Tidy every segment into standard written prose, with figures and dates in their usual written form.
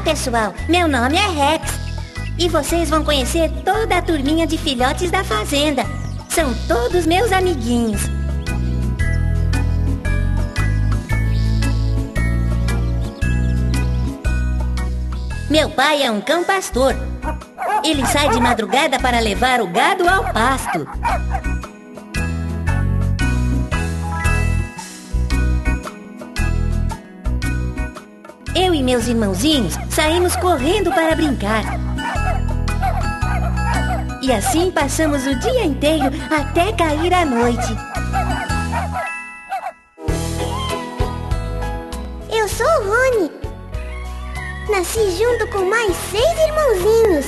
pessoal, meu nome é Rex. E vocês vão conhecer toda a turminha de filhotes da fazenda. São todos meus amiguinhos. Meu pai é um cão pastor. Ele sai de madrugada para levar o gado ao pasto. Eu e meus irmãozinhos saímos correndo para brincar. E assim passamos o dia inteiro até cair a noite. Eu sou o Rony. Nasci junto com mais 6 irmãozinhos.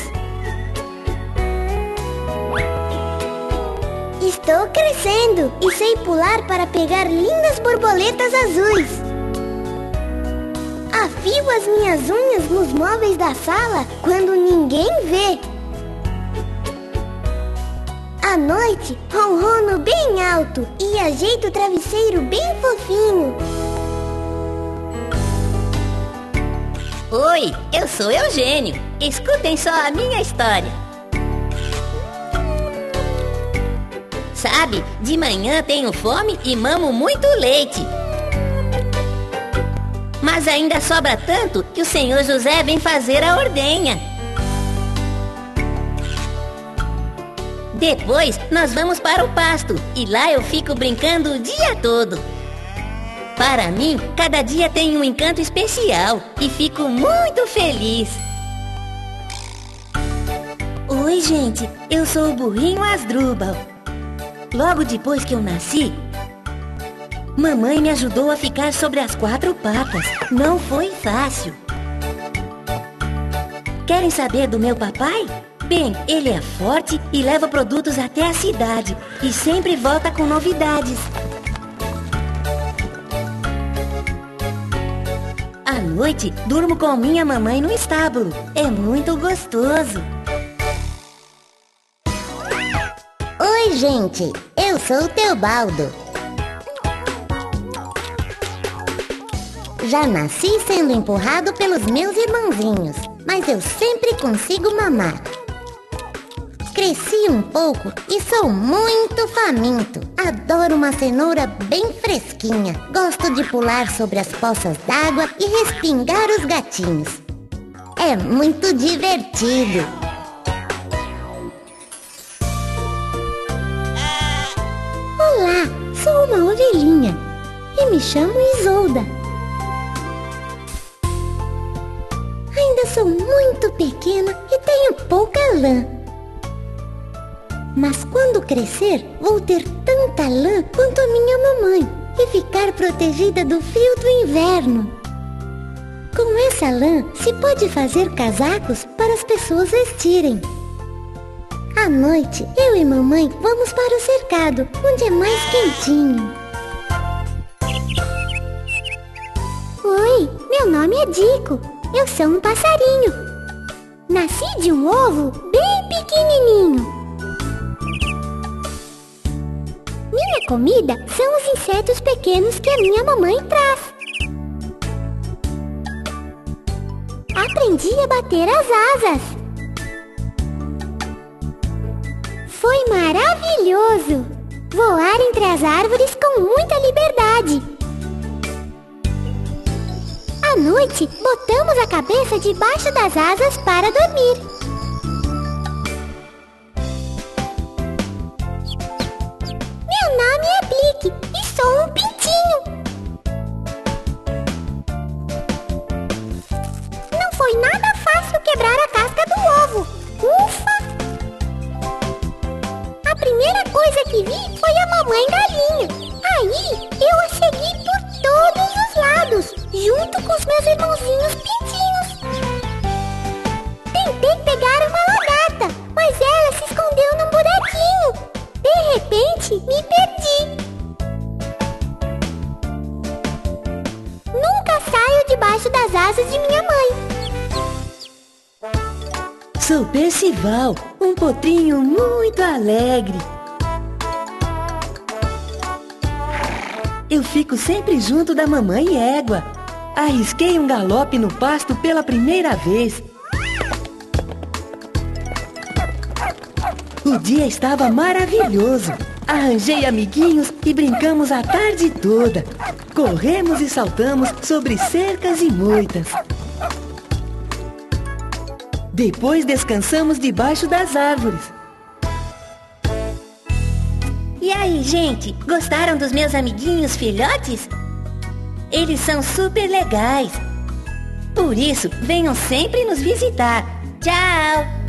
Estou crescendo e sei pular para pegar lindas borboletas azuis. Afio as minhas unhas nos móveis da sala quando ninguém vê. À noite, ronrono bem alto e ajeito o travesseiro bem fofinho. Oi, eu sou Eugênio. Escutem só a minha história. Sabe, de manhã tenho fome e mamo muito leite. Mas ainda sobra tanto que o senhor José vem fazer a ordenha. Depois nós vamos para o pasto e lá eu fico brincando o dia todo. Para mim, cada dia tem um encanto especial e fico muito feliz. Oi, gente, eu sou o burrinho Asdrúbal. Logo depois que eu nasci, mamãe me ajudou a ficar sobre as 4 patas. Não foi fácil. Querem saber do meu papai? Bem, ele é forte e leva produtos até a cidade e sempre volta com novidades. À noite, durmo com minha mamãe no estábulo. É muito gostoso. Oi, gente, eu sou o Teobaldo. Já nasci sendo empurrado pelos meus irmãozinhos, mas eu sempre consigo mamar. Cresci um pouco e sou muito faminto. Adoro uma cenoura bem fresquinha. Gosto de pular sobre as poças d'água e respingar os gatinhos. É muito divertido. Olá, sou uma ovelhinha e me chamo Isolda. Ainda sou muito pequena e tenho pouca lã. Mas quando crescer, vou ter tanta lã quanto a minha mamãe e ficar protegida do frio do inverno. Com essa lã, se pode fazer casacos para as pessoas vestirem. À noite, eu e mamãe vamos para o cercado, onde é mais quentinho. Oi, meu nome é Dico. Eu sou um passarinho. Nasci de um ovo bem pequenininho. Minha comida são os insetos pequenos que a minha mamãe traz. Aprendi a bater as asas. Foi maravilhoso! Voar entre as árvores com muita liberdade. À noite, botamos a cabeça debaixo das asas para dormir. Meu nome é Blick e sou um pintinho. Não foi nada fácil quebrar a casca do ovo. Ufa! A primeira coisa que vi foi a mamãe galinha. Aí eu a segui por todos os lados, junto com os meus irmãozinhos pintinhos. Tentei pegar uma lagarta, mas ela se escondeu num buraquinho. De repente, me perdi. Nunca saio debaixo das asas de minha mãe. Sou Percival, um potrinho muito alegre. Eu fico sempre junto da mamãe égua. Arrisquei um galope no pasto pela primeira vez. O dia estava maravilhoso. Arranjei amiguinhos e brincamos a tarde toda. Corremos e saltamos sobre cercas e moitas. Depois descansamos debaixo das árvores. E aí, gente? Gostaram dos meus amiguinhos filhotes? Eles são super legais. Por isso, venham sempre nos visitar. Tchau!